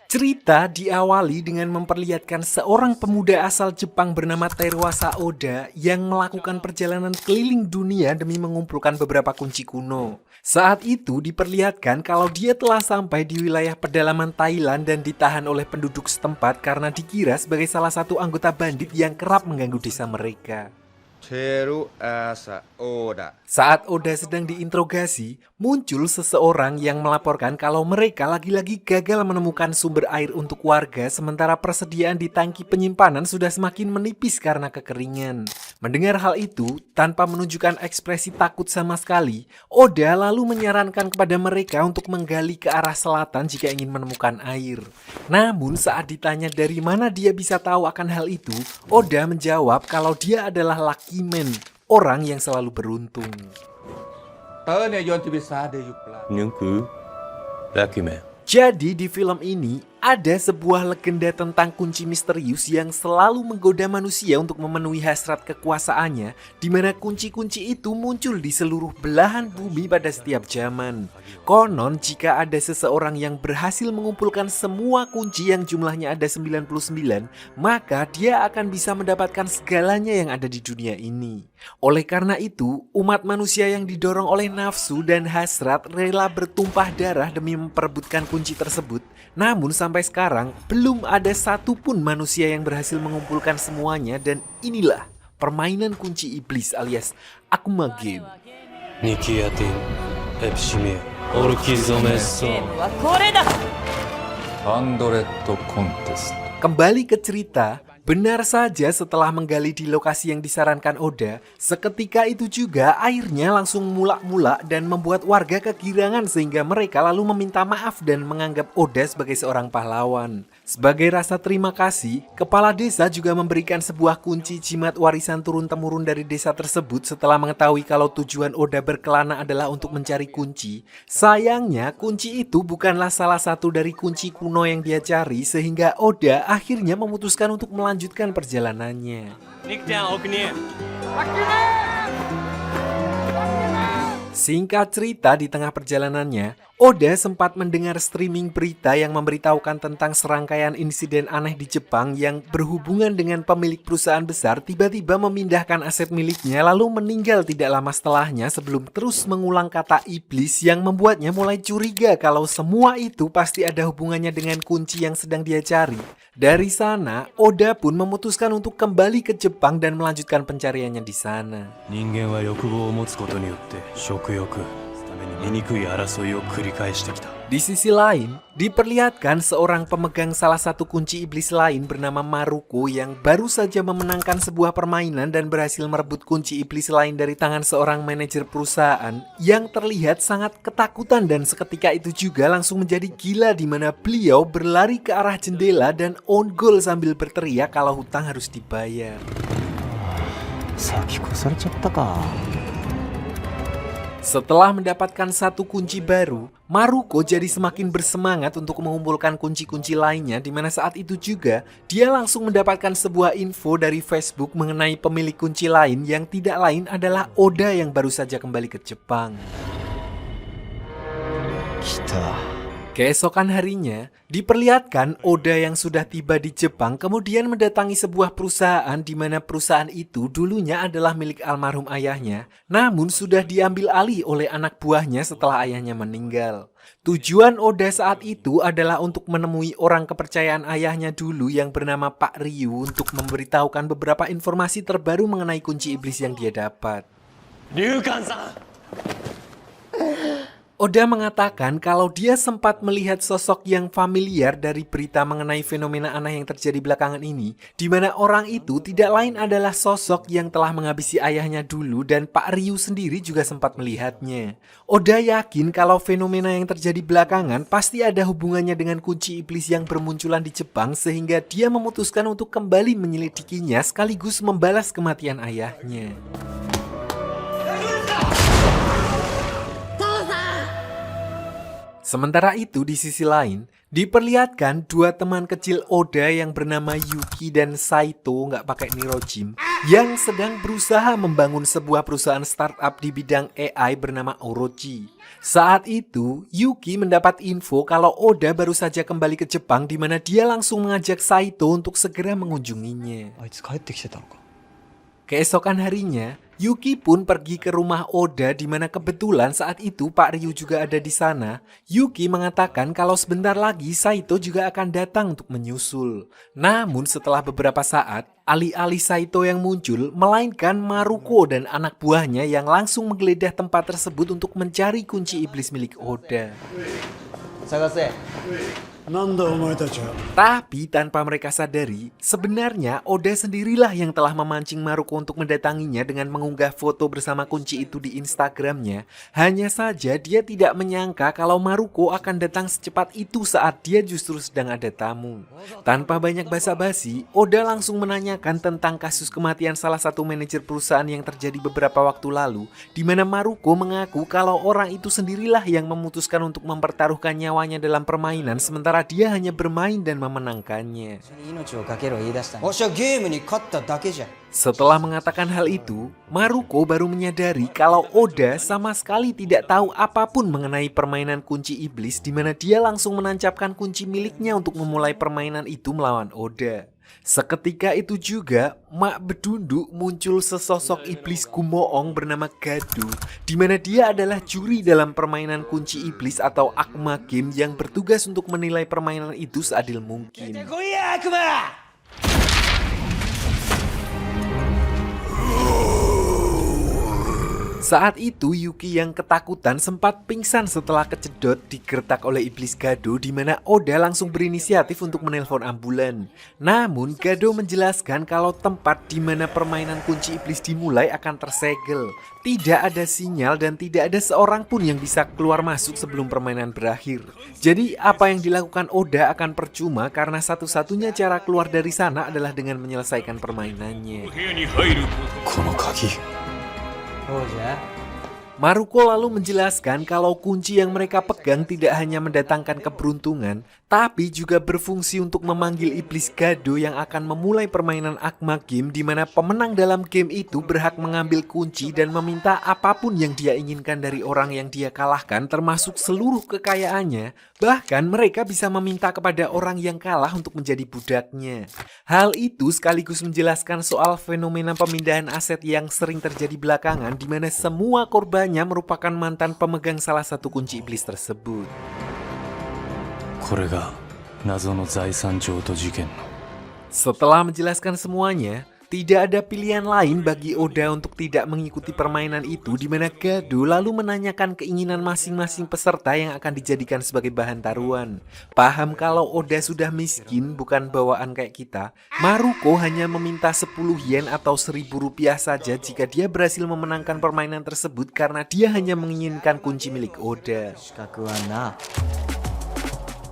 Cerita diawali dengan memperlihatkan seorang pemuda asal Jepang bernama Teruasa Oda yang melakukan perjalanan keliling dunia demi mengumpulkan beberapa kunci kuno. Saat itu diperlihatkan kalau dia telah sampai di wilayah pedalaman Thailand dan ditahan oleh penduduk setempat karena dikira sebagai salah satu anggota bandit yang kerap mengganggu desa mereka. Teru Asa Oda. Saat Oda sedang diinterogasi, muncul seseorang yang melaporkan kalau mereka lagi-lagi gagal menemukan sumber air untuk warga sementara persediaan di tangki penyimpanan sudah semakin menipis karena kekeringan. Mendengar hal itu, tanpa menunjukkan ekspresi takut sama sekali, Oda lalu menyarankan kepada mereka untuk menggali ke arah selatan jika ingin menemukan air. Namun saat ditanya dari mana dia bisa tahu akan hal itu, Oda menjawab kalau dia adalah Lucky Man, orang yang selalu beruntung. Tahun ya Yon bisa ada yupla. Nyungku, Lucky Man. Jadi di film ini ada sebuah legenda tentang kunci misterius yang selalu menggoda manusia untuk memenuhi hasrat kekuasaannya, di mana kunci-kunci itu muncul di seluruh belahan bumi pada setiap zaman. Konon jika ada seseorang yang berhasil mengumpulkan semua kunci yang jumlahnya ada 99, maka dia akan bisa mendapatkan segalanya yang ada di dunia ini. Oleh karena itu, umat manusia yang didorong oleh nafsu dan hasrat rela bertumpah darah demi memperebutkan kunci tersebut. Namun sampai sekarang belum ada satupun manusia yang berhasil mengumpulkan semuanya, dan inilah permainan kunci iblis alias Akuma Game. Nikiatin, Epshime, Orkizomeso. はこれだ。ハンドレッドコンテスト。 Kembali ke cerita, benar saja setelah menggali di lokasi yang disarankan Oda, seketika itu juga airnya langsung mulak-mulak dan membuat warga kegirangan sehingga mereka lalu meminta maaf dan menganggap Oda sebagai seorang pahlawan. Sebagai rasa terima kasih, kepala desa juga memberikan sebuah kunci jimat warisan turun-temurun dari desa tersebut setelah mengetahui kalau tujuan Oda berkelana adalah untuk mencari kunci. Sayangnya, kunci itu bukanlah salah satu dari kunci kuno yang dia cari sehingga Oda akhirnya memutuskan untuk melanjutkan perjalanannya. Singkat cerita, di tengah perjalanannya, Oda sempat mendengar streaming berita yang memberitahukan tentang serangkaian insiden aneh di Jepang yang berhubungan dengan pemilik perusahaan besar tiba-tiba memindahkan aset miliknya lalu meninggal tidak lama setelahnya sebelum terus mengulang kata iblis yang membuatnya mulai curiga kalau semua itu pasti ada hubungannya dengan kunci yang sedang dia cari. Dari sana, Oda pun memutuskan untuk kembali ke Jepang dan melanjutkan pencariannya di sana. 人間は欲望を持つことによって食欲、ために醜い争いを繰り返してきた。 Di sisi lain, diperlihatkan seorang pemegang salah satu kunci iblis lain bernama Maruko yang baru saja memenangkan sebuah permainan dan berhasil merebut kunci iblis lain dari tangan seorang manajer perusahaan yang terlihat sangat ketakutan dan seketika itu juga langsung menjadi gila di mana beliau berlari ke arah jendela dan on goal sambil berteriak kalau hutang harus dibayar. さっき越されちゃったか。 Setelah mendapatkan satu kunci baru, Maruko jadi semakin bersemangat untuk mengumpulkan kunci-kunci lainnya, di mana saat itu juga dia langsung mendapatkan sebuah info dari Facebook mengenai pemilik kunci lain yang tidak lain adalah Oda yang baru saja kembali ke Jepang. 来た。 Keesokan harinya, diperlihatkan Oda yang sudah tiba di Jepang kemudian mendatangi sebuah perusahaan di mana perusahaan itu dulunya adalah milik almarhum ayahnya, namun sudah diambil alih oleh anak buahnya setelah ayahnya meninggal. Tujuan Oda saat itu adalah untuk menemui orang kepercayaan ayahnya dulu yang bernama Pak Ryu untuk memberitahukan beberapa informasi terbaru mengenai kunci iblis yang dia dapat. Ryukan-san! Oda mengatakan kalau dia sempat melihat sosok yang familiar dari berita mengenai fenomena aneh yang terjadi belakangan ini, di mana orang itu tidak lain adalah sosok yang telah menghabisi ayahnya dulu dan Pak Ryu sendiri juga sempat melihatnya. Oda yakin kalau fenomena yang terjadi belakangan pasti ada hubungannya dengan kunci iblis yang bermunculan di Jepang sehingga dia memutuskan untuk kembali menyelidikinya sekaligus membalas kematian ayahnya. Sementara itu di sisi lain, Diperlihatkan dua teman kecil Oda yang bernama Yuki dan Saito, nggak pakai Nirojim, yang sedang berusaha membangun sebuah perusahaan startup di bidang AI bernama Orochi. Saat itu, Yuki mendapat info kalau Oda baru saja kembali ke Jepang, di mana dia langsung mengajak Saito untuk segera mengunjunginya. あいつ帰ってきてたのか。 Keesokan harinya, Yuki pun pergi ke rumah Oda, di mana kebetulan saat itu Pak Ryu juga ada di sana. Yuki mengatakan kalau sebentar lagi Saito juga akan datang untuk menyusul. Namun setelah beberapa saat, alih-alih Saito yang muncul, melainkan Maruko dan anak buahnya yang langsung menggeledah tempat tersebut untuk mencari kunci iblis milik Oda. 探せ。 なんだお前たちは。 Tapi tanpa mereka sadari, sebenarnya Oda sendirilah yang telah memancing Maruko untuk mendatanginya dengan mengunggah foto bersama kunci itu di Instagramnya. Hanya saja dia tidak menyangka kalau Maruko akan datang secepat itu saat dia justru sedang ada tamu. Tanpa banyak basa-basi, Oda langsung menanyakan tentang kasus kematian salah satu manajer perusahaan yang terjadi beberapa waktu lalu, di mana Maruko mengaku kalau orang itu sendirilah yang memutuskan untuk mempertaruhkan nyawanya dalam permainan, sementara dia hanya bermain dan memenangkannya. 命をかけろ言い出した。わしはゲームに勝っただけじゃ。 Setelah mengatakan hal itu, Maruko baru menyadari kalau Oda sama sekali tidak tahu apapun mengenai permainan kunci iblis, di mana dia langsung menancapkan kunci miliknya untuk memulai permainan itu melawan Oda. Seketika itu juga, Mak Bedunduk muncul sesosok iblis Kumoong bernama Gado, di mana dia adalah juri dalam permainan kunci iblis atau Akuma Game yang bertugas untuk menilai permainan itu seadil mungkin. Saat itu Yuki yang ketakutan sempat pingsan setelah kecedot digertak oleh iblis Gado, di mana Oda langsung berinisiatif untuk menelpon ambulan. Namun Gado menjelaskan kalau tempat di mana permainan kunci iblis dimulai akan tersegel. Tidak ada sinyal dan tidak ada seorang pun yang bisa keluar masuk sebelum permainan berakhir. Jadi apa yang dilakukan Oda akan percuma karena satu-satunya cara keluar dari sana adalah dengan menyelesaikan permainannya. この鍵。 そうじゃ。 Maruko lalu menjelaskan kalau kunci yang mereka pegang tidak hanya mendatangkan keberuntungan, tapi juga berfungsi untuk memanggil iblis Gado yang akan memulai permainan Akuma Game, di mana pemenang dalam game itu berhak mengambil kunci dan meminta apapun yang dia inginkan dari orang yang dia kalahkan, termasuk seluruh kekayaannya. Bahkan mereka bisa meminta kepada orang yang kalah untuk menjadi budaknya. Hal itu sekaligus menjelaskan soal fenomena pemindahan aset yang sering terjadi belakangan, di mana semua korbannya merupakan mantan pemegang salah satu kunci iblis tersebut. これが謎の財産譲渡事件の。 Setelah menjelaskan semuanya, tidak ada pilihan lain bagi Oda untuk tidak mengikuti permainan itu, di mana Gado lalu menanyakan keinginan masing-masing peserta yang akan dijadikan sebagai bahan taruhan. Paham kalau Oda sudah miskin, bukan bawaan kayak kita, Maruko hanya meminta 10 yen atau 1.000 rupiah saja jika dia berhasil memenangkan permainan tersebut, karena dia hanya menginginkan kunci milik Oda. 資格はな。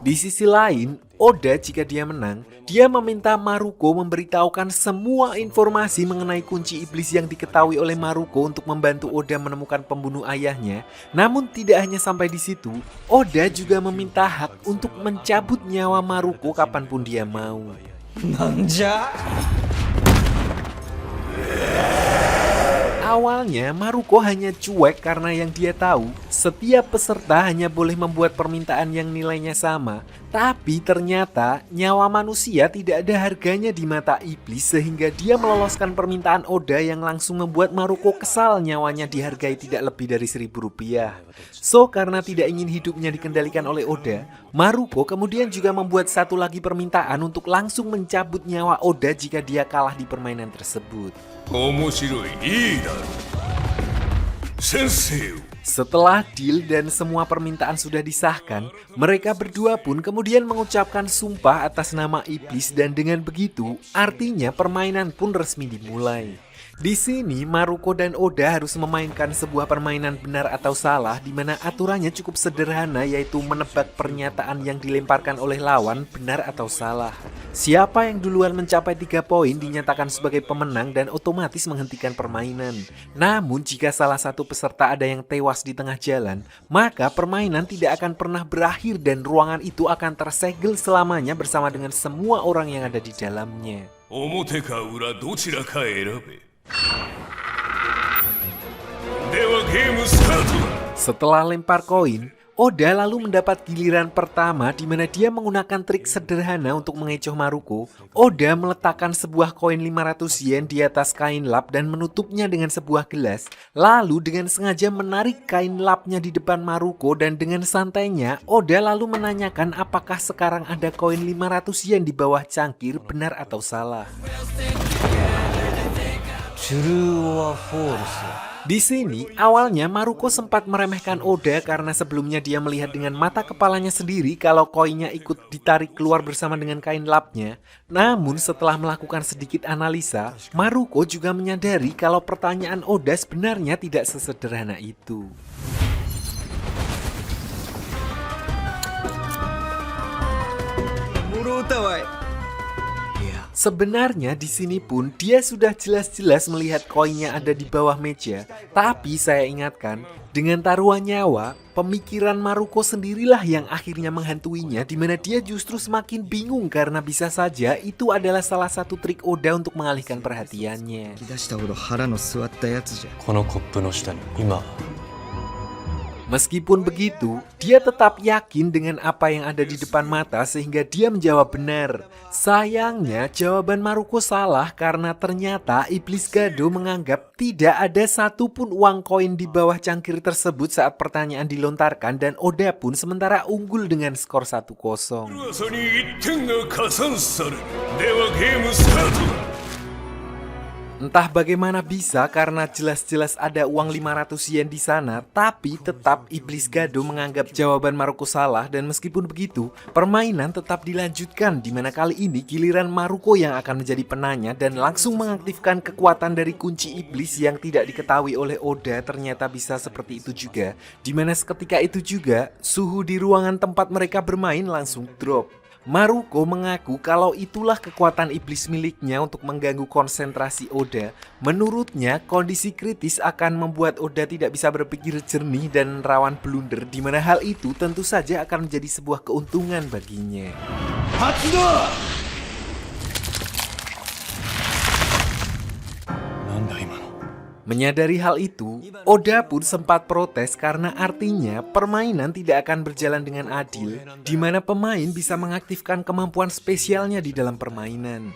Di sisi lain, Oda jika dia menang, dia meminta Maruko memberitahukan semua informasi mengenai kunci iblis yang diketahui oleh Maruko untuk membantu Oda menemukan pembunuh ayahnya. Namun tidak hanya sampai di situ, Oda juga meminta hak untuk mencabut nyawa Maruko kapanpun dia mau. なんじゃ。 Awalnya Maruko hanya cuek karena yang dia tahu setiap peserta hanya boleh membuat permintaan yang nilainya sama. Tapi ternyata nyawa manusia tidak ada harganya di mata iblis, sehingga dia meloloskan permintaan Oda yang langsung membuat Maruko kesal nyawanya dihargai tidak lebih dari 1.000 rupiah. So karena tidak ingin hidupnya dikendalikan oleh Oda, Maruko kemudian juga membuat satu lagi permintaan untuk langsung mencabut nyawa Oda jika dia kalah di permainan tersebut. 面白いいいだろう先生よ Setelah deal dan semua permintaan sudah disahkan, mereka berdua pun kemudian mengucapkan sumpah atas nama iblis, dan dengan begitu artinya permainan pun resmi dimulai. Di sini Maruko dan Oda harus memainkan sebuah permainan benar atau salah di mana aturannya cukup sederhana, yaitu menebak pernyataan yang dilemparkan oleh lawan benar atau salah. Siapa yang duluan mencapai 3 poin dinyatakan sebagai pemenang dan otomatis menghentikan permainan. Namun jika salah satu peserta ada yang tewas di tengah jalan, maka permainan tidak akan pernah berakhir dan ruangan itu akan tersegel selamanya bersama dengan semua orang yang ada di dalamnya. 表か裏どちらか選べ。ではゲームスタートだ。 Setelah lempar koin, Oda lalu mendapat giliran pertama di mana dia menggunakan trik sederhana untuk mengecoh Maruko. Oda meletakkan sebuah koin 500 yen di atas kain lap dan menutupnya dengan sebuah gelas. Lalu dengan sengaja menarik kain lapnya di depan Maruko dan dengan santainya Oda lalu menanyakan apakah sekarang ada koin 500 yen di bawah cangkir, benar atau salah. True or false? Di sini, awalnya Maruko sempat meremehkan Oda karena sebelumnya dia melihat dengan mata kepalanya sendiri kalau koinnya ikut ditarik keluar bersama dengan kain lapnya. Namun setelah melakukan sedikit analisa, Maruko juga menyadari kalau pertanyaan Oda sebenarnya tidak sesederhana itu. Sebenarnya di sini pun dia sudah jelas-jelas melihat koinnya ada di bawah meja. Tapi saya ingatkan, dengan taruhan nyawa, pemikiran Maruko sendirilah yang akhirnya menghantuinya, di mana dia justru semakin bingung karena bisa saja itu adalah salah satu trik Oda untuk mengalihkan perhatiannya. このコップの下に今 Meskipun begitu, dia tetap yakin dengan apa yang ada di depan mata sehingga dia menjawab benar. Sayangnya, jawaban Maruko salah karena ternyata Iblis Gado menganggap tidak ada satupun uang koin di bawah cangkir tersebut saat pertanyaan dilontarkan dan Oda pun sementara unggul dengan skor 1-0. 噂に1点が加算される。ではゲームスタートだ。 Entah bagaimana bisa karena jelas-jelas ada uang 500 yen di sana, tapi tetap Iblis Gado menganggap jawaban Maruko salah dan meskipun begitu, permainan tetap dilanjutkan di mana kali ini giliran Maruko yang akan menjadi penanya dan langsung mengaktifkan kekuatan dari kunci iblis yang tidak diketahui oleh Oda ternyata bisa seperti itu juga. Di mana seketika itu juga suhu di ruangan tempat mereka bermain langsung drop. Maruko mengaku kalau itulah kekuatan iblis miliknya untuk mengganggu konsentrasi Oda. Menurutnya, kondisi kritis akan membuat Oda tidak bisa berpikir jernih dan rawan blunder, di mana hal itu tentu saja akan menjadi sebuah keuntungan baginya. Menyadari hal itu, Oda pun sempat protes karena artinya permainan tidak akan berjalan dengan adil, di mana pemain bisa mengaktifkan kemampuan spesialnya di dalam permainan.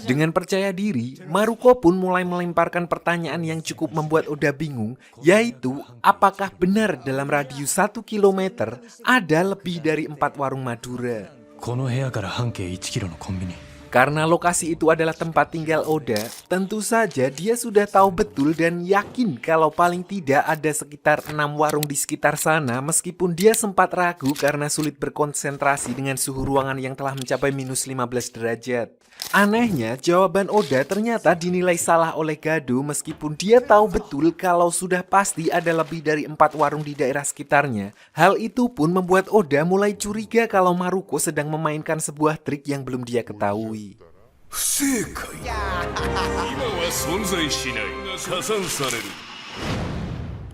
Dengan percaya diri, Maruko pun mulai melemparkan pertanyaan yang cukup membuat Oda bingung, yaitu apakah benar dalam radius 1 km ada lebih dari 4 warung Madura. この部屋から半径1キロのコンビニ Karena lokasi itu adalah tempat tinggal Oda, tentu saja dia sudah tahu betul dan yakin kalau paling tidak ada sekitar 6 warung di sekitar sana, meskipun dia sempat ragu karena sulit berkonsentrasi dengan suhu ruangan yang telah mencapai minus 15 derajat. Anehnya, jawaban Oda ternyata dinilai salah oleh Gado meskipun dia tahu betul kalau sudah pasti ada lebih dari 4 warung di daerah sekitarnya. Hal itu pun membuat Oda mulai curiga kalau Maruko sedang memainkan sebuah trik yang belum dia ketahui. 不正解。今は存在しないが加算される。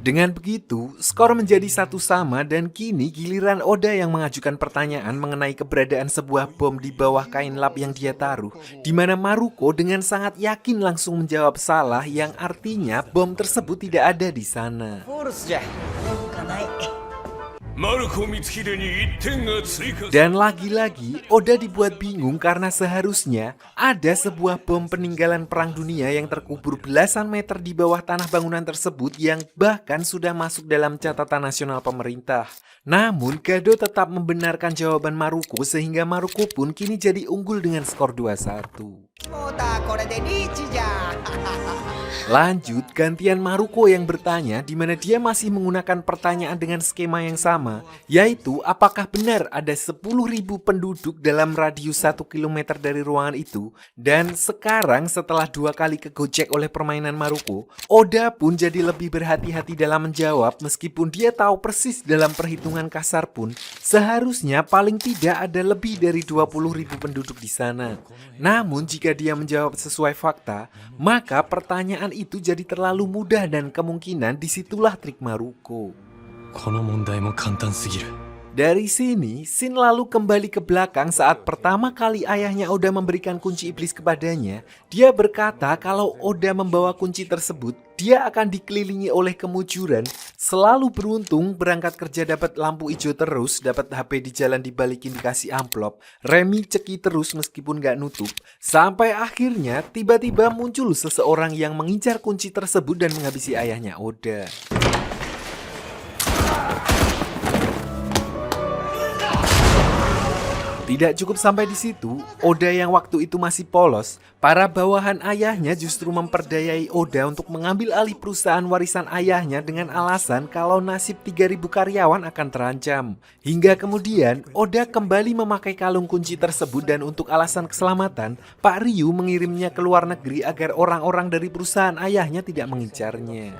Dengan begitu, skor menjadi 1-1 dan kini giliran Oda yang mengajukan pertanyaan mengenai keberadaan sebuah bom di bawah kain lap yang dia taruh, di mana Maruko dengan sangat yakin langsung menjawab salah yang artinya bom tersebut tidak ada di sana. Dan lagi-lagi Oda dibuat bingung karena seharusnya ada sebuah bom peninggalan perang dunia yang terkubur belasan meter di bawah tanah bangunan tersebut yang bahkan sudah masuk dalam catatan nasional pemerintah. Namun Gado tetap membenarkan jawaban Maruko sehingga Maruko pun kini jadi unggul dengan skor 2-1. Lanjut, gantian Maruko yang bertanya di mana dia masih menggunakan pertanyaan dengan skema yang sama, yaitu apakah benar ada 10.000 penduduk dalam radius 1 km dari ruangan itu. Dan sekarang setelah 2 kali kegocek oleh permainan Maruko, Oda pun jadi lebih berhati-hati dalam menjawab meskipun dia tahu persis dalam perhitungan kasar pun seharusnya paling tidak ada lebih dari 20.000 penduduk di sana. Namun jika dia menjawab sesuai fakta, maka pertanyaan itu jadi terlalu mudah dan kemungkinan disitulah trik Maruko. この問題も簡単すぎる。 Dari sini, Shin lalu kembali ke belakang saat pertama kali ayahnya Oda memberikan kunci iblis kepadanya. Dia berkata kalau Oda membawa kunci tersebut, dia akan dikelilingi oleh kemujuran, selalu beruntung, berangkat kerja dapat lampu hijau terus, dapat HP di jalan dibalikin dikasih amplop, remi ceki terus meskipun gak nutup, sampai akhirnya tiba-tiba muncul seseorang yang mengincar kunci tersebut dan menghabisi ayahnya Oda. Tidak cukup sampai di situ, Oda yang waktu itu masih polos, para bawahan ayahnya justru memperdayai Oda untuk mengambil alih perusahaan warisan ayahnya dengan alasan kalau nasib 3.000 karyawan akan terancam. Hingga kemudian, Oda kembali memakai kalung kunci tersebut dan untuk alasan keselamatan, Pak Ryu mengirimnya ke luar negeri agar orang-orang dari perusahaan ayahnya tidak mengincarnya.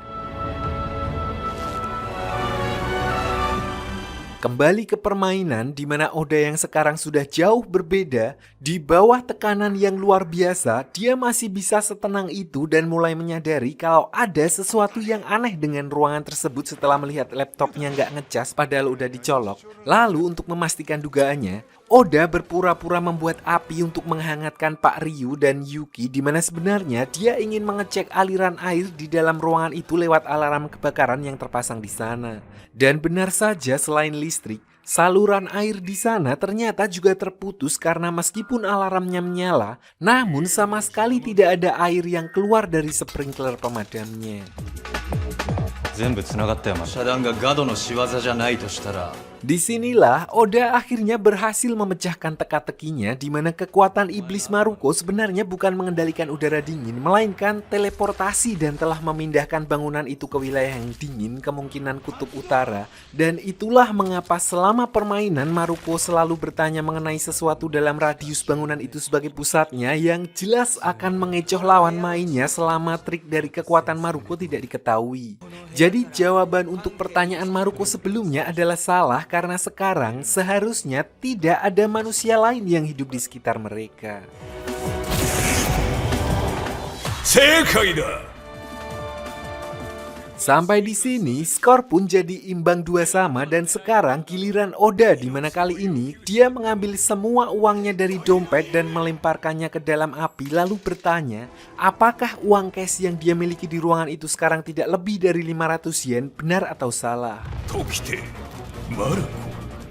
Kembali ke permainan di mana Oda yang sekarang sudah jauh berbeda, di bawah tekanan yang luar biasa, dia masih bisa setenang itu dan mulai menyadari kalau ada sesuatu yang aneh dengan ruangan tersebut setelah melihat laptopnya nggak ngecas padahal udah dicolok. Lalu untuk memastikan dugaannya, Oda berpura-pura membuat api untuk menghangatkan Pak Ryu dan Yuki di mana sebenarnya dia ingin mengecek aliran air di dalam ruangan itu lewat alarm kebakaran yang terpasang di sana. Dan benar saja selain listrik, saluran air di sana ternyata juga terputus karena meskipun alarmnya menyala, namun sama sekali tidak ada air yang keluar dari sprinkler pemadamnya. 全部つながったよマジ。遮断がガドの仕業じゃないとしたら。 Disinilah Oda akhirnya berhasil memecahkan teka-tekinya di mana kekuatan iblis Maruko sebenarnya bukan mengendalikan udara dingin, melainkan teleportasi dan telah memindahkan bangunan itu ke wilayah yang dingin, kemungkinan kutub utara. Dan itulah mengapa selama permainan Maruko selalu bertanya mengenai sesuatu dalam radius bangunan itu sebagai pusatnya yang jelas akan mengecoh lawan mainnya selama trik dari kekuatan Maruko tidak diketahui. Jadi jawaban untuk pertanyaan Maruko sebelumnya adalah salah karena sekarang seharusnya tidak ada manusia lain yang hidup di sekitar mereka. 正解だ。 Sampai di sini skor pun jadi imbang 2 sama dan sekarang giliran Oda di mana kali ini dia mengambil semua uangnya dari dompet dan melemparkannya ke dalam api lalu bertanya apakah uang cash yang dia miliki di ruangan itu sekarang tidak lebih dari 500 yen, benar atau salah? ときて、マルコ。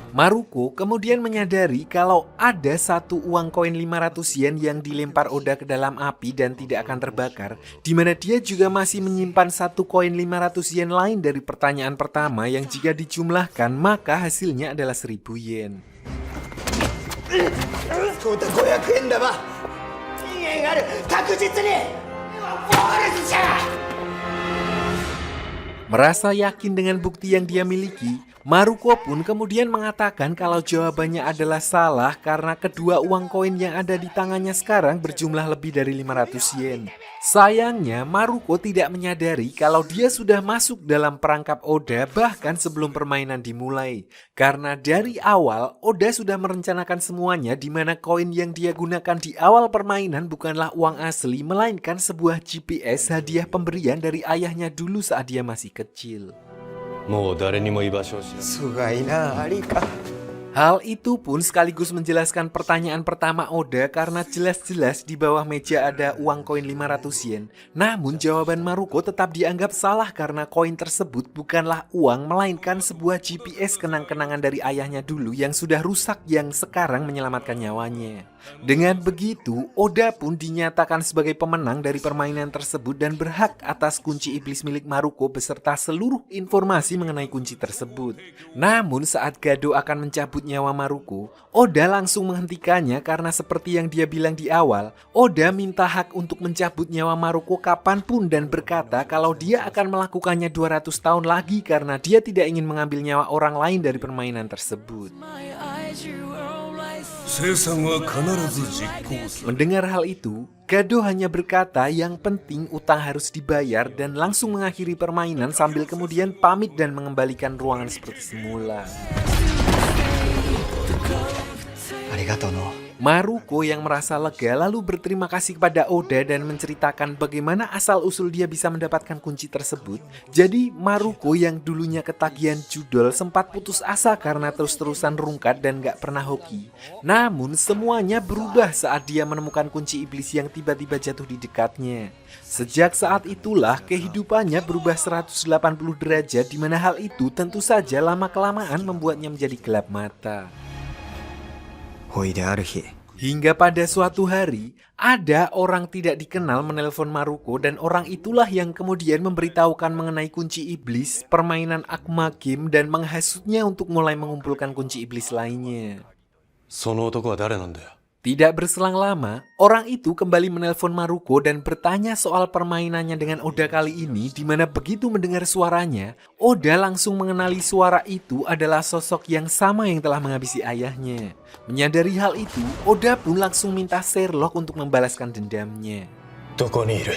Maruko kemudian menyadari kalau ada satu uang koin 500 yen yang dilempar Oda ke dalam api dan tidak akan terbakar, di mana dia juga masih menyimpan satu koin 500 yen lain dari pertanyaan pertama yang jika dijumlahkan maka hasilnya adalah 1000 yen. 500円玉期限ある確実にボーナスじゃ。 Merasa yakin dengan bukti yang dia miliki, Maruko pun kemudian mengatakan kalau jawabannya adalah salah karena kedua uang koin yang ada di tangannya sekarang berjumlah lebih dari 500 yen. Sayangnya Maruko tidak menyadari kalau dia sudah masuk dalam perangkap Oda bahkan sebelum permainan dimulai. Karena dari awal Oda sudah merencanakan semuanya di mana koin yang dia gunakan di awal permainan bukanlah uang asli melainkan sebuah GPS hadiah pemberian dari ayahnya dulu saat dia masih kecil. もう誰にも居場所を知らない。 すごいな、アリカ。 Hal itu pun sekaligus menjelaskan pertanyaan pertama Oda karena jelas-jelas di bawah meja ada uang koin 500 yen. Namun jawaban Maruko tetap dianggap salah karena koin tersebut bukanlah uang melainkan sebuah GPS kenang-kenangan dari ayahnya dulu yang sudah rusak yang sekarang menyelamatkan nyawanya. Dengan begitu, Oda pun dinyatakan sebagai pemenang dari permainan tersebut dan berhak atas kunci iblis milik Maruko beserta seluruh informasi mengenai kunci tersebut. Namun saat Gado akan mencabutnya nyawa Maruko, Oda langsung menghentikannya karena seperti yang dia bilang di awal, Oda minta hak untuk mencabut nyawa Maruko kapanpun dan berkata kalau dia akan melakukannya 200 tahun lagi karena dia tidak ingin mengambil nyawa orang lain dari permainan tersebut. 生産は必ず実行する Mendengar hal itu, Gado hanya berkata yang penting utang harus dibayar dan langsung mengakhiri permainan sambil kemudian pamit dan mengembalikan ruangan seperti semula. ありがとうの Maruko yang merasa lega lalu berterima kasih kepada Oda dan menceritakan bagaimana asal-usul dia bisa mendapatkan kunci tersebut. Jadi Maruko yang dulunya ketagihan judol sempat putus asa karena terus-terusan rungkat dan gak pernah hoki. Namun semuanya berubah saat dia menemukan kunci iblis yang tiba-tiba jatuh di dekatnya. Sejak saat itulah kehidupannya berubah 180 derajat, di mana hal itu tentu saja lama-kelamaan membuatnya menjadi gelap mata. ほいである日 Hingga pada suatu hari, ada orang tidak dikenal menelpon Maruko dan orang itulah yang kemudian memberitahukan mengenai kunci iblis, permainan Akuma Game dan menghasutnya untuk mulai mengumpulkan kunci iblis lainnya. その男は誰なんだよ。 Tidak berselang lama, orang itu kembali menelpon Maruko dan bertanya soal permainannya dengan Oda kali ini, di mana begitu mendengar suaranya, Oda langsung mengenali suara itu adalah sosok yang sama yang telah menghabisi ayahnya. Menyadari hal itu, Oda pun langsung minta Sherlock untuk membalaskan dendamnya. どこにいる？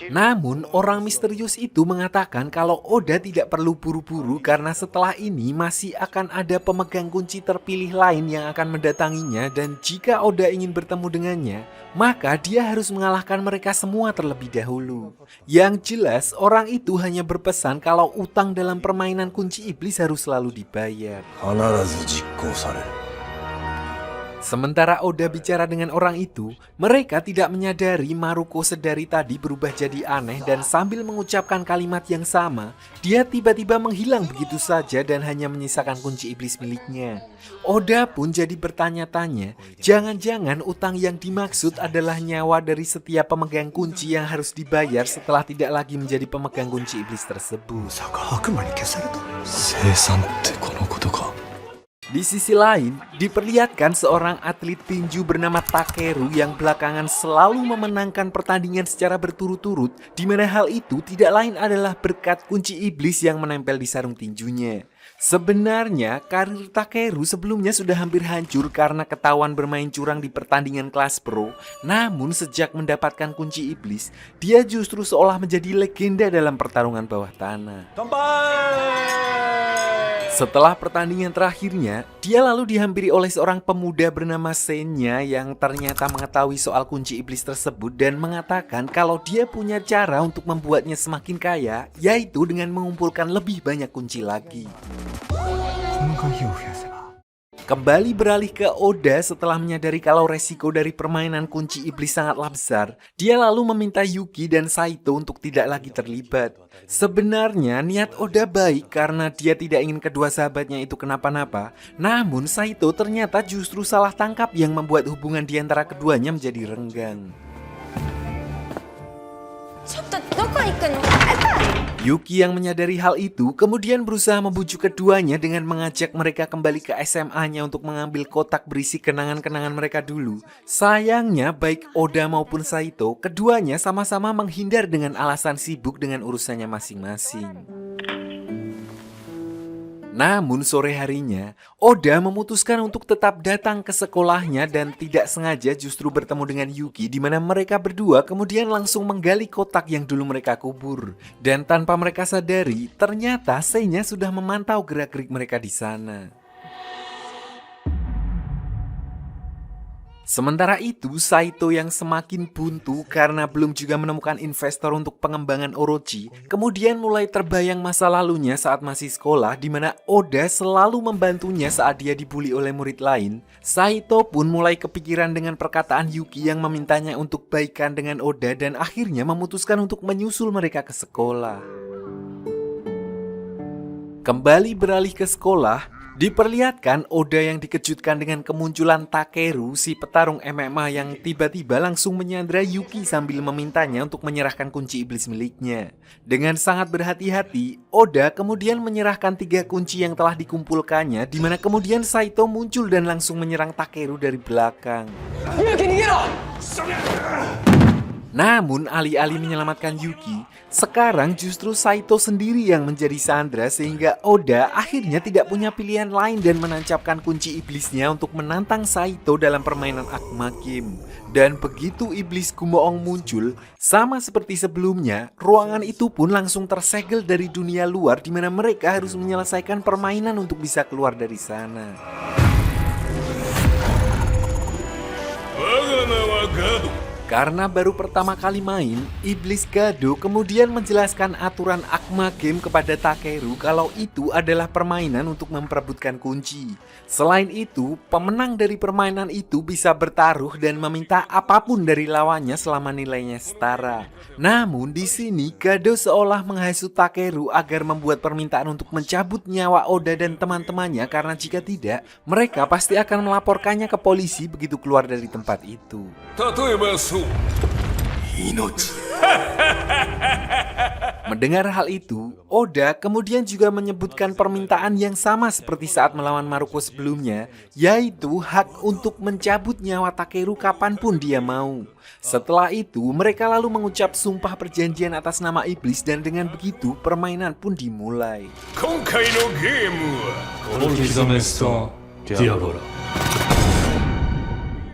Namun, orang misterius itu mengatakan kalau Oda tidak perlu buru-buru karena setelah ini masih akan ada pemegang kunci terpilih lain yang akan mendatanginya dan jika Oda ingin bertemu dengannya, maka dia harus mengalahkan mereka semua terlebih dahulu. Yang jelas, orang itu hanya berpesan kalau utang dalam permainan kunci iblis harus selalu dibayar. 必ず実行される Sementara Oda bicara dengan orang itu, mereka tidak menyadari Maruko sedari tadi berubah jadi aneh dan sambil mengucapkan kalimat yang sama, dia tiba-tiba menghilang begitu saja dan hanya menyisakan kunci iblis miliknya. Oda pun jadi bertanya-tanya, jangan-jangan utang yang dimaksud adalah nyawa dari setiap pemegang kunci yang harus dibayar setelah tidak lagi menjadi pemegang kunci iblis tersebut. さか悪魔に消された 生産ってこのことか。 Di sisi lain, diperlihatkan seorang atlet tinju bernama Takeru yang belakangan selalu memenangkan pertandingan secara berturut-turut, di mana hal itu tidak lain adalah berkat kunci iblis yang menempel di sarung tinjunya. Sebenarnya, karir Takeru sebelumnya sudah hampir hancur karena ketahuan bermain curang di pertandingan kelas pro. Namun sejak mendapatkan kunci iblis, dia justru seolah menjadi legenda dalam pertarungan bawah tanah. Setelah pertandingan terakhirnya, dia lalu dihampiri oleh seorang pemuda bernama Senya yang ternyata mengetahui soal kunci iblis tersebut dan mengatakan kalau dia punya cara untuk membuatnya semakin kaya, yaitu dengan mengumpulkan lebih banyak kunci lagi. 今回費を増やせば Kembali beralih ke Oda setelah menyadari kalau resiko dari permainan kunci iblis sangatlah besar, dia lalu meminta Yuki dan Saito untuk tidak lagi terlibat. Sebenarnya niat Oda baik karena dia tidak ingin kedua sahabatnya itu kenapa-napa, namun Saito ternyata justru salah tangkap yang membuat hubungan di antara keduanya menjadi renggang. ちょっとどこ行くの？ Yuki yang menyadari hal itu kemudian berusaha membujuk keduanya dengan mengajak mereka kembali ke SMA-nya untuk mengambil kotak berisi kenangan-kenangan mereka dulu. Sayangnya baik Oda maupun Saito, keduanya sama-sama menghindar dengan alasan sibuk dengan urusannya masing-masing. Namun sore harinya, Oda memutuskan untuk tetap datang ke sekolahnya dan tidak sengaja justru bertemu dengan Yuki di mana mereka berdua kemudian langsung menggali kotak yang dulu mereka kubur. Dan tanpa mereka sadari, ternyata Senya sudah memantau gerak-gerik mereka di sana. Sementara itu, Saito yang semakin buntu karena belum juga menemukan investor untuk pengembangan Orochi, kemudian mulai terbayang masa lalunya saat masih sekolah di mana Oda selalu membantunya saat dia dibully oleh murid lain. Saito pun mulai kepikiran dengan perkataan Yuki yang memintanya untuk baikan dengan Oda dan akhirnya memutuskan untuk menyusul mereka ke sekolah. Kembali beralih ke sekolah, Diperlihatkan Oda yang dikejutkan dengan kemunculan Takeru, si petarung MMA yang tiba-tiba langsung menyandra Yuki sambil memintanya untuk menyerahkan kunci iblis miliknya. Dengan sangat berhati-hati, Oda kemudian menyerahkan 3 kunci yang telah dikumpulkannya, di mana kemudian Saito muncul dan langsung menyerang Takeru dari belakang. Namun alih-alih menyelamatkan Yuki, sekarang justru Saito sendiri yang menjadi sandra sehingga Oda akhirnya tidak punya pilihan lain dan menancapkan kunci iblisnya untuk menantang Saito dalam permainan Akuma Game. Dan begitu iblis Gumoong muncul, sama seperti sebelumnya, ruangan itu pun langsung tersegel dari dunia luar di mana mereka harus menyelesaikan permainan untuk bisa keluar dari sana. Karena baru pertama kali main, Iblis Gado kemudian menjelaskan aturan Akuma Game kepada Takeru kalau itu adalah permainan untuk memperebutkan kunci. Selain itu, pemenang dari permainan itu bisa bertaruh dan meminta apapun dari lawannya selama nilainya setara. Namun di sini Gado seolah menghasut Takeru agar membuat permintaan untuk mencabut nyawa Oda dan teman-temannya karena jika tidak, mereka pasti akan melaporkannya ke polisi begitu keluar dari tempat itu. Mendengar hal itu, Oda kemudian juga menyebutkan permintaan yang sama seperti saat melawan Maruko sebelumnya, yaitu hak untuk mencabut nyawa Takeru kapanpun dia mau. Setelah itu, mereka lalu mengucap sumpah perjanjian atas nama iblis dan dengan begitu permainan pun dimulai.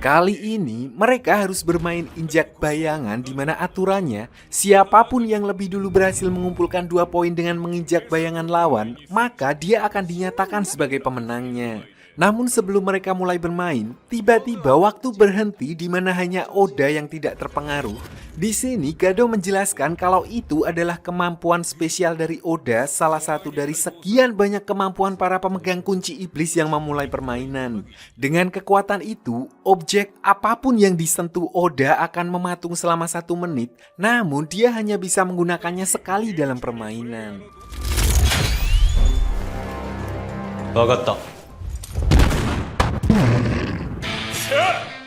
Kali ini mereka harus bermain injak bayangan di mana aturannya siapapun yang lebih dulu berhasil mengumpulkan 2 poin dengan menginjak bayangan lawan, maka dia akan dinyatakan sebagai pemenangnya. Namun sebelum mereka mulai bermain, tiba-tiba waktu berhenti di mana hanya Oda yang tidak terpengaruh. Di sini Gado menjelaskan kalau itu adalah kemampuan spesial dari Oda, salah satu dari sekian banyak kemampuan para pemegang kunci iblis yang memulai permainan. Dengan kekuatan itu, objek apapun yang disentuh Oda akan mematung selama 1 menit, namun dia hanya bisa menggunakannya sekali dalam permainan.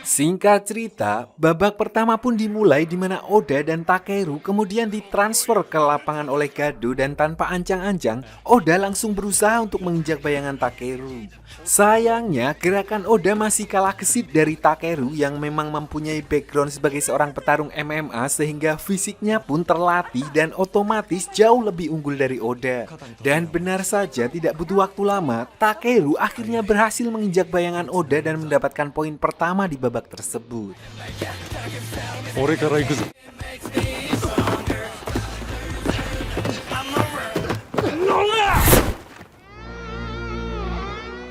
Singkat cerita, babak pertama pun dimulai di mana Oda dan Takeru kemudian ditransfer ke lapangan oleh Gado dan tanpa ancang-ancang, Oda langsung berusaha untuk menginjak bayangan Takeru. Sayangnya, gerakan Oda masih kalah gesit dari Takeru yang memang mempunyai background sebagai seorang petarung MMA sehingga fisiknya pun terlatih dan otomatis jauh lebih unggul dari Oda. Dan benar saja tidak butuh waktu lama, Takeru akhirnya berhasil menginjak bayangan Oda dan mendapatkan poin pertama di babak tersebut.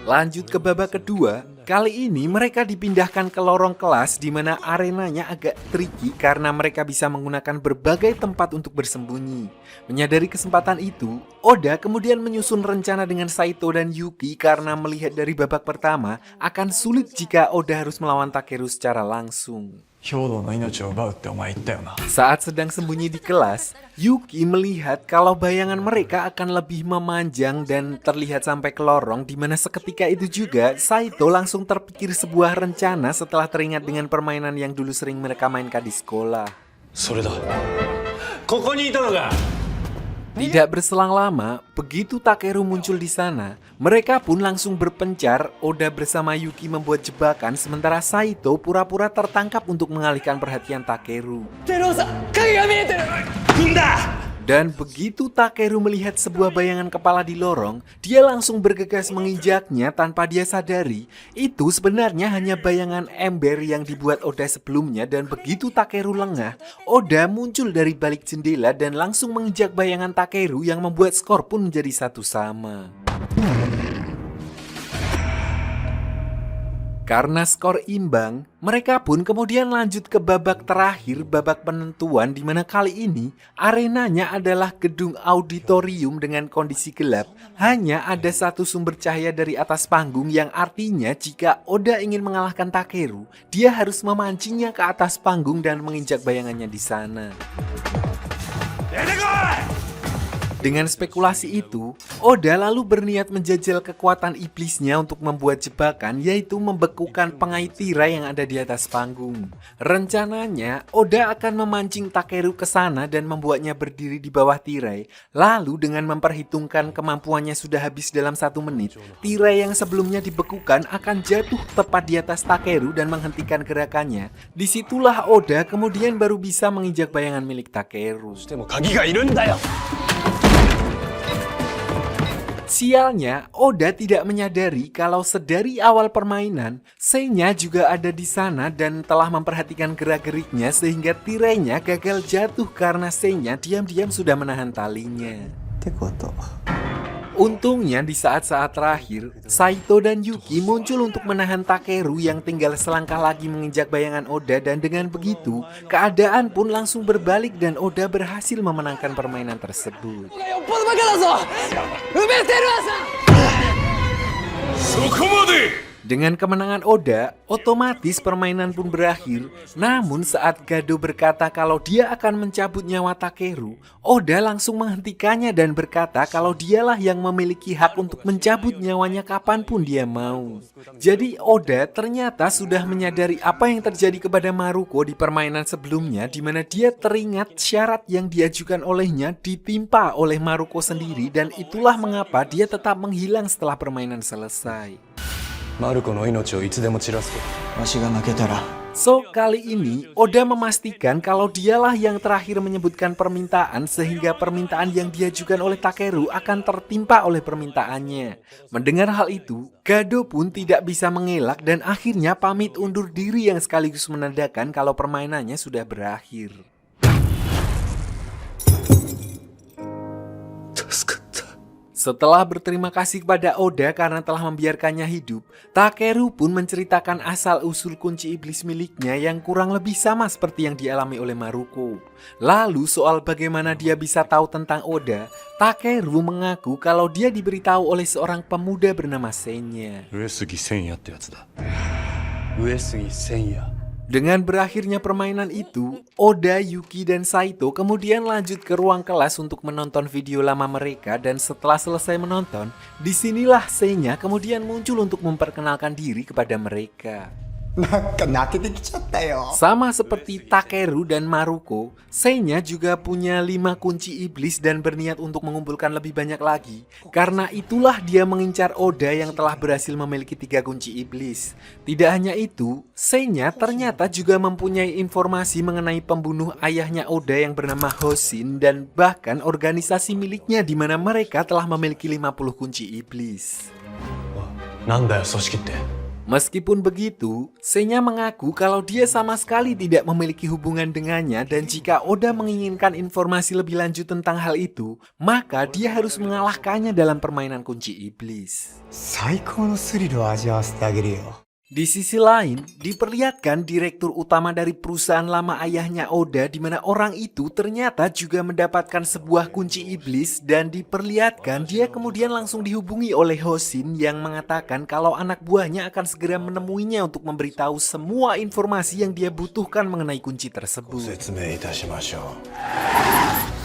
Lanjut ke babak kedua, kali ini mereka dipindahkan ke lorong kelas di mana arenanya agak tricky karena mereka bisa menggunakan berbagai tempat untuk bersembunyi. Menyadari kesempatan itu, Oda kemudian menyusun rencana dengan Saito dan Yuki karena melihat dari babak pertama akan sulit jika Oda harus melawan Takeru secara langsung. Saat sedang sembunyi di kelas, Yuki melihat kalau bayangan mereka akan lebih memanjang dan terlihat sampai ke lorong, di mana seketika itu juga Saito langsung terpikir sebuah rencana setelah teringat dengan permainan yang dulu sering mereka mainkan di sekolah. Tidak berselang lama, begitu Takeru muncul di sana, mereka pun langsung berpencar. Oda bersama Yuki membuat jebakan sementara Saito pura-pura tertangkap untuk mengalihkan perhatian Takeru. Dan begitu Takeru melihat sebuah bayangan kepala di lorong, dia langsung bergegas menginjaknya tanpa dia sadari. Itu sebenarnya hanya bayangan ember yang dibuat Oda sebelumnya dan begitu Takeru lengah, Oda muncul dari balik jendela dan langsung menginjak bayangan Takeru yang membuat skor pun menjadi 1-1. Karena skor imbang, mereka pun kemudian lanjut ke babak terakhir, babak penentuan di mana kali ini arenanya adalah gedung auditorium dengan kondisi gelap. Hanya ada satu sumber cahaya dari atas panggung yang artinya jika Oda ingin mengalahkan Takeru, dia harus memancingnya ke atas panggung dan menginjak bayangannya di sana. Dengan spekulasi itu, Oda lalu berniat menjajal kekuatan iblisnya untuk membuat jebakan, yaitu membekukan pengait tirai yang ada di atas panggung. Rencananya, Oda akan memancing Takeru ke sana dan membuatnya berdiri di bawah tirai. Lalu dengan memperhitungkan kemampuannya sudah habis dalam 1 menit, tirai yang sebelumnya dibekukan akan jatuh tepat di atas Takeru dan menghentikan gerakannya. Disitulah Oda kemudian baru bisa menginjak bayangan milik Takeru. でも鍵がいるんだよ Sialnya, Oda tidak menyadari kalau sedari awal permainan, Seinya juga ada di sana dan telah memperhatikan gerak-geriknya sehingga tirainya gagal jatuh karena Seinya diam-diam sudah menahan talinya. ってこと。 Untungnya di saat-saat terakhir, Saito dan Yuki muncul untuk menahan Takeru yang tinggal selangkah lagi menginjak bayangan Oda, dan dengan begitu, keadaan pun langsung berbalik dan Oda berhasil memenangkan permainan tersebut. そこまで Dengan kemenangan Oda, otomatis permainan pun berakhir. Namun saat Gado berkata kalau dia akan mencabut nyawa Takeru, Oda langsung menghentikannya dan berkata kalau dialah yang memiliki hak untuk mencabut nyawanya kapanpun dia mau. Jadi Oda ternyata sudah menyadari apa yang terjadi kepada Maruko di permainan sebelumnya, di mana dia teringat syarat yang diajukan olehnya ditimpa oleh Maruko sendiri, dan itulah mengapa dia tetap menghilang setelah permainan selesai. マルコの命をいつでも散らすとわしが負けたら So, kali ini Oda memastikan kalau dialah yang terakhir menyebutkan permintaan sehingga permintaan yang diajukan oleh Takeru akan tertimpa oleh permintaannya. Mendengar hal itu, Gado pun tidak bisa mengelak dan akhirnya pamit undur diri yang sekaligus menandakan kalau permainannya sudah berakhir. Setelah berterima kasih kepada Oda karena telah membiarkannya hidup, Takeru pun menceritakan asal-usul kunci iblis miliknya yang kurang lebih sama seperti yang dialami oleh Maruko. Lalu soal bagaimana dia bisa tahu tentang Oda, Takeru mengaku kalau dia diberitahu oleh seorang pemuda bernama Seinya. 上杉千也ってやつだ上杉千也 Dengan berakhirnya permainan itu, Oda, Yuki, dan Saito kemudian lanjut ke ruang kelas untuk menonton video lama mereka, dan setelah selesai menonton, disinilah Seinya kemudian muncul untuk memperkenalkan diri kepada mereka. なんか泣けてきちゃったよ。 Sama seperti Takeru dan Maruko, Seinya juga punya 5 kunci iblis dan berniat untuk mengumpulkan lebih banyak lagi. Karena itulah dia mengincar Oda yang telah berhasil memiliki 3 kunci iblis. Tidak hanya itu, Seinya ternyata juga mempunyai informasi mengenai pembunuh ayahnya Oda yang bernama Hoshin, dan bahkan organisasi miliknya di mana mereka telah memiliki 50 kunci iblis. なんだよ組織って Meskipun begitu, Seinya mengaku kalau dia sama sekali tidak memiliki hubungan dengannya, dan jika Oda menginginkan informasi lebih lanjut tentang hal itu, maka dia harus mengalahkannya dalam permainan kunci iblis. 最高のスリルを味わわせてあげるよ。 Di sisi lain, diperlihatkan direktur utama dari perusahaan lama ayahnya Oda, di mana orang itu ternyata juga mendapatkan sebuah kunci iblis, dan diperlihatkan dia kemudian langsung dihubungi oleh Hoshin yang mengatakan kalau anak buahnya akan segera menemuinya untuk memberitahu semua informasi yang dia butuhkan mengenai kunci tersebut. 説明いたしましょう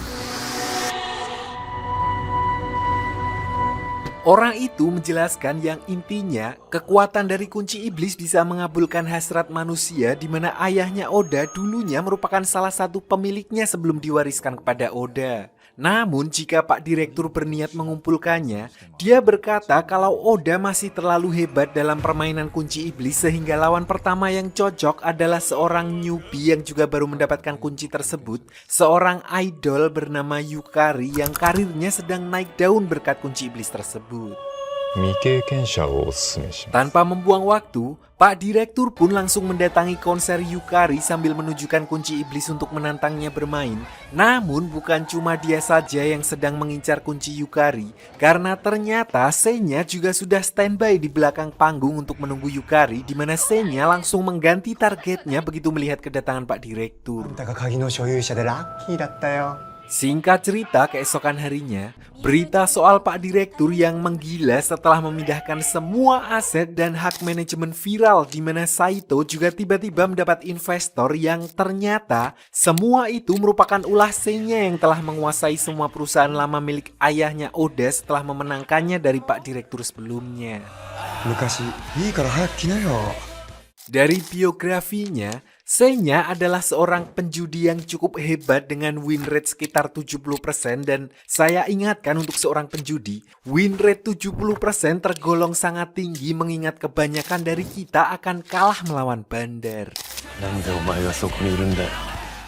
Orang itu menjelaskan yang intinya kekuatan dari kunci iblis bisa mengabulkan hasrat manusia, di mana ayahnya Oda dulunya merupakan salah satu pemiliknya sebelum diwariskan kepada Oda. Namun jika Pak Direktur berniat mengumpulkannya, dia berkata kalau Oda masih terlalu hebat dalam permainan kunci iblis sehingga lawan pertama yang cocok adalah seorang newbie yang juga baru mendapatkan kunci tersebut, seorang idol bernama Yukari yang karirnya sedang naik daun berkat kunci iblis tersebut. 未経験者をお勧めします Tanpa membuang waktu, Pak Direktur pun langsung mendatangi konser Yukari sambil menunjukkan kunci iblis untuk menantangnya bermain. Namun bukan cuma dia saja yang sedang mengincar kunci Yukari, karena ternyata Seinya juga sudah standby di belakang panggung untuk menunggu Yukari, di mana Seinya langsung mengganti targetnya begitu melihat kedatangan Pak Direktur. あんたが鍵の所有者でラッキーだったよ。Singkat cerita, keesokan harinya, berita soal Pak Direktur yang menggila setelah memindahkan semua aset dan hak manajemen viral di mana Saito juga tiba-tiba mendapat investor yang ternyata semua itu merupakan ulah Seinya yang telah menguasai semua perusahaan lama milik ayahnya Oda setelah memenangkannya dari Pak Direktur sebelumnya. Dari biografinya, Seinya adalah seorang penjudi yang cukup hebat dengan win rate sekitar 70% dan saya ingatkan untuk seorang penjudi, win rate 70% tergolong sangat tinggi mengingat kebanyakan dari kita akan kalah melawan bandar.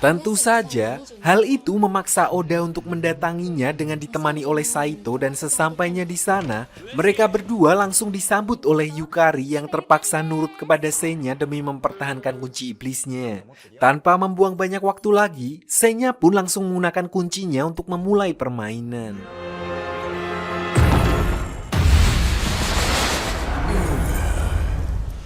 Tentu saja, hal itu memaksa Oda untuk mendatanginya dengan ditemani oleh Saito dan sesampainya di sana, mereka berdua langsung disambut oleh Yukari yang terpaksa nurut kepada Seinya demi mempertahankan kunci iblisnya. Tanpa membuang banyak waktu lagi, Seinya pun langsung menggunakan kuncinya untuk memulai permainan.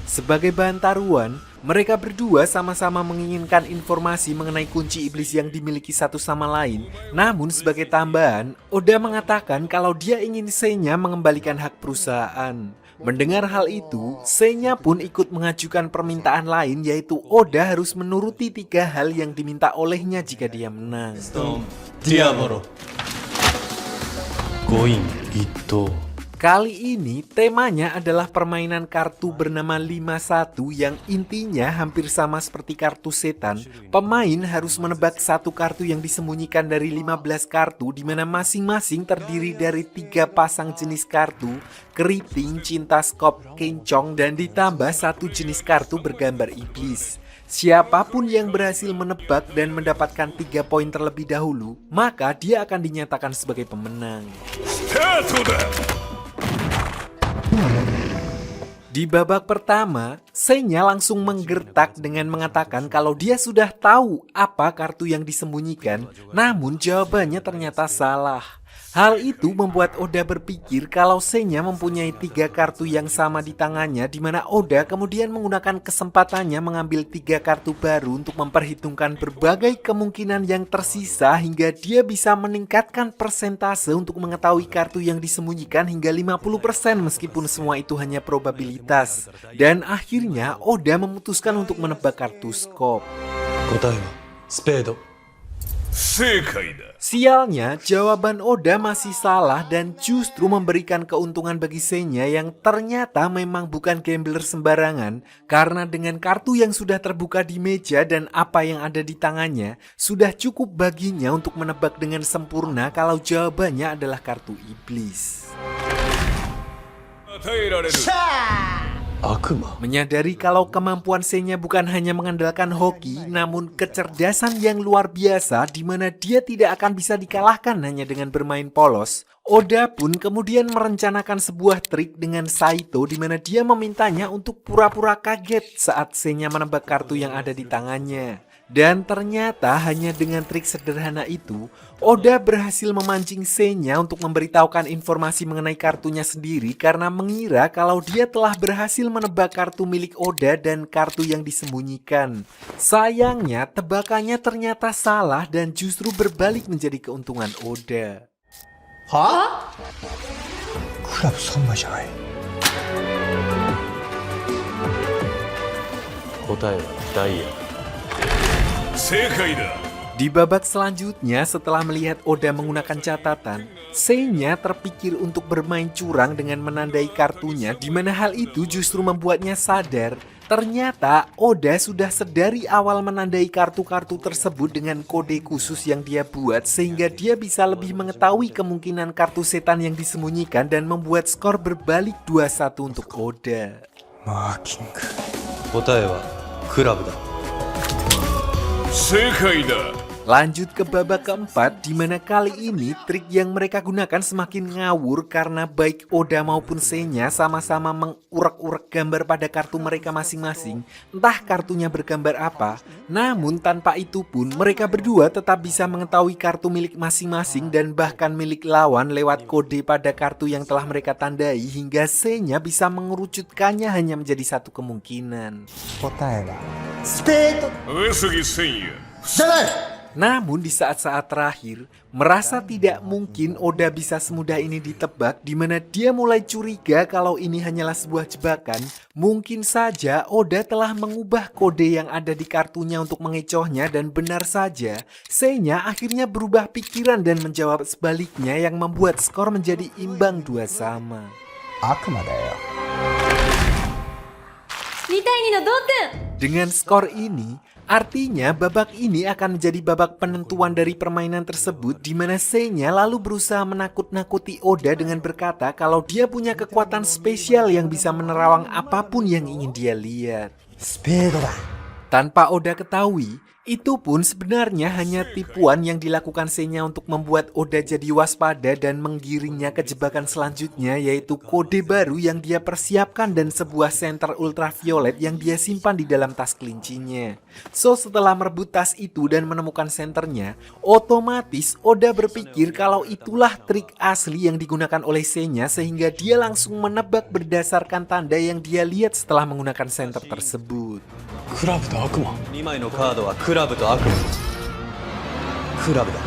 Sebagai bahan taruhan, mereka berdua sama-sama menginginkan informasi mengenai kunci iblis yang dimiliki satu sama lain. Namun sebagai tambahan, Oda mengatakan kalau dia ingin Seinya mengembalikan hak perusahaan. Mendengar hal itu, Seinya pun ikut mengajukan permintaan lain yaitu Oda harus menuruti 3 hal yang diminta olehnya jika dia menang. Diabolo. Koin Itto. Kali ini temanya adalah permainan kartu bernama 51 yang intinya hampir sama seperti kartu setan. Pemain harus menebak satu kartu yang disembunyikan dari 15 kartu di mana masing-masing terdiri dari 3 pasang jenis kartu, keriting, cinta skop, kencong, dan ditambah 1 jenis kartu bergambar iblis. Siapapun yang berhasil menebak dan mendapatkan 3 poin terlebih dahulu, maka dia akan dinyatakan sebagai pemenang. Di babak pertama, Seinya langsung menggertak dengan mengatakan kalau dia sudah tahu apa kartu yang disembunyikan, namun jawabannya ternyata salah. Hal itu membuat Oda berpikir kalau Seinya mempunyai 3 kartu yang sama di tangannya, di mana Oda kemudian menggunakan kesempatannya mengambil 3 kartu baru untuk memperhitungkan berbagai kemungkinan yang tersisa hingga dia bisa meningkatkan persentase untuk mengetahui kartu yang disembunyikan hingga 50% meskipun semua itu hanya probabilitas. Dan akhirnya Oda memutuskan untuk menebak kartu skop. Sialnya, jawaban Oda masih salah dan justru memberikan keuntungan bagi Seinya yang ternyata memang bukan gambler sembarangan karena dengan kartu yang sudah terbuka di meja dan apa yang ada di tangannya, sudah cukup baginya untuk menebak dengan sempurna kalau jawabannya adalah kartu iblis. Menyadari kalau kemampuan Seinya bukan hanya mengandalkan hoki, namun kecerdasan yang luar biasa di mana dia tidak akan bisa dikalahkan hanya dengan bermain polos, Oda pun kemudian merencanakan sebuah trik dengan Saito di mana dia memintanya untuk pura-pura kaget saat Seinya menebak kartu yang ada di tangannya. Dan ternyata hanya dengan trik sederhana itu, Oda berhasil memancing Seinya untuk memberitahukan informasi mengenai kartunya sendiri karena mengira kalau dia telah berhasil menebak kartu milik Oda dan kartu yang disembunyikan. Sayangnya, tebakannya ternyata salah dan justru berbalik menjadi keuntungan Oda. Hah? クラブ3枚じゃない。答えはダイヤ。 Di babak selanjutnya setelah melihat Oda menggunakan catatan, Seinya terpikir untuk bermain curang dengan menandai kartunya di mana hal itu justru membuatnya sadar ternyata Oda sudah sedari awal menandai kartu-kartu tersebut dengan kode khusus yang dia buat sehingga dia bisa lebih mengetahui kemungkinan kartu setan yang disembunyikan dan membuat skor berbalik 2-1 untuk Oda. 答えはクラブだ。 Lanjut ke babak keempat di mana kali ini trik yang mereka gunakan semakin ngawur karena baik Oda maupun Seinya sama-sama mengurek-urek gambar pada kartu mereka masing-masing, entah kartunya bergambar apa. Namun tanpa itu pun mereka berdua tetap bisa mengetahui kartu milik masing-masing dan bahkan milik lawan lewat kode pada kartu yang telah mereka tandai hingga Seinya bisa mengerucutkannya hanya menjadi satu kemungkinan. 答えはスペードじゃない。Namun di saat-saat terakhir, merasa tidak mungkin Oda bisa semudah ini ditebak, di mana dia mulai curiga kalau ini hanyalah sebuah jebakan. Mungkin saja Oda telah mengubah kode yang ada di kartunya untuk mengecohnya, dan benar saja, Seinya akhirnya berubah pikiran dan menjawab sebaliknya yang membuat skor menjadi imbang 2-2. 悪魔だよ。2対2の同点。 Dengan skor ini, artinya babak ini akan menjadi babak penentuan dari permainan tersebut, di mana Seinya lalu berusaha menakut-nakuti Oda dengan berkata kalau dia punya kekuatan spesial yang bisa menerawang apapun yang ingin dia lihat. スペードだ。 Tanpa Oda ketahui, itu pun sebenarnya hanya tipuan yang dilakukan Seinya untuk membuat Oda jadi waspada dan menggiringnya ke jebakan selanjutnya, yaitu kode baru yang dia persiapkan dan sebuah senter ultraviolet yang dia simpan di dalam tas kelincinya. So, setelah merebut tas itu dan menemukan senternya, otomatis Oda berpikir kalau itulah trik asli yang digunakan oleh Seinya, sehingga dia langsung menebak berdasarkan tanda yang dia lihat setelah menggunakan senter tersebut. クラブと悪魔2枚のカードはクラブと悪魔クラブだ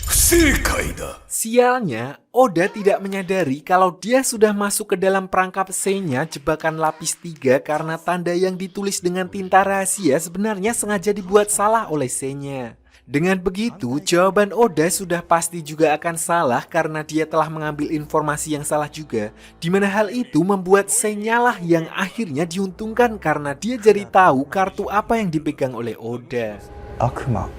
不正解だ。 Sialnya, Oda tidak menyadari kalau dia sudah masuk ke dalam perangkap Seinya jebakan lapis 3 karena tanda yang ditulis dengan tinta rahasia sebenarnya sengaja dibuat salah oleh Seinya. Dengan begitu, jawaban Oda sudah pasti juga akan salah karena dia telah mengambil informasi yang salah juga, di mana hal itu membuat Seinya lah yang akhirnya diuntungkan karena dia jadi tahu kartu apa yang dipegang oleh Oda. 悪魔。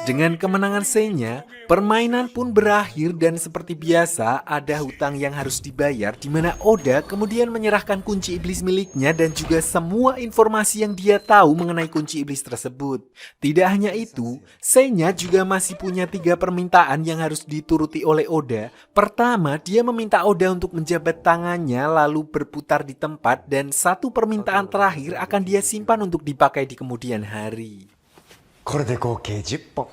Dengan kemenangan Seinya, permainan pun berakhir dan seperti biasa ada hutang yang harus dibayar, di mana Oda kemudian menyerahkan kunci iblis miliknya dan juga semua informasi yang dia tahu mengenai kunci iblis tersebut. Tidak hanya itu, Seinya juga masih punya 3 permintaan yang harus dituruti oleh Oda. Pertama, dia meminta Oda untuk menjabat tangannya lalu berputar di tempat, dan 1 permintaan terakhir akan dia simpan untuk dipakai di kemudian hari. これで合計10本。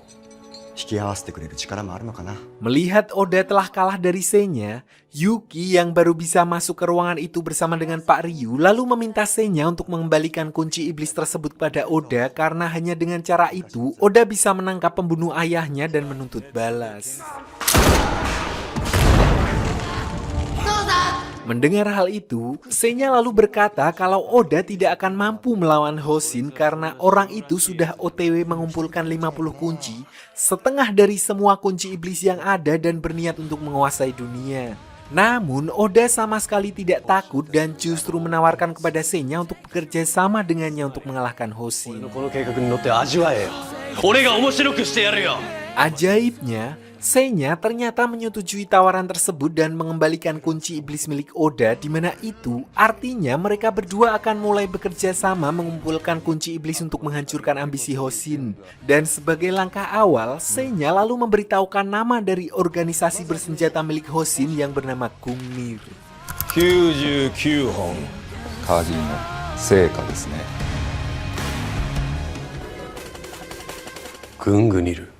引き合わせてくれる力もあるのかな。 Melihat Oda telah kalah dari Seinya, Yuki yang baru bisa masuk ke ruangan itu bersama dengan Pak Ryu lalu meminta Seinya untuk mengembalikan kunci iblis tersebut pada Oda karena hanya dengan cara itu Oda bisa menangkap pembunuh ayahnya dan menuntut balas. Mendengar hal itu, Seinya lalu berkata kalau Oda tidak akan mampu melawan Hoshin karena orang itu sudah OTW mengumpulkan 50 kunci, setengah dari semua kunci iblis yang ada dan berniat untuk menguasai dunia. Namun, Oda sama sekali tidak takut dan justru menawarkan kepada Seinya untuk bekerja sama dengannya untuk mengalahkan Hoshin. この計画に乗って味わえよ俺が面白くしてやるよ Ajaibnya, Seinya ternyata menyetujui tawaran tersebut dan mengembalikan kunci iblis milik Oda, di mana itu artinya mereka berdua akan mulai bekerja sama mengumpulkan kunci iblis untuk menghancurkan ambisi Hoshin. Dan sebagai langkah awal, Seinya lalu memberitahukan nama dari organisasi bersenjata milik Hoshin yang bernama Gungnir. 99本鍵の成果ですね。グングニル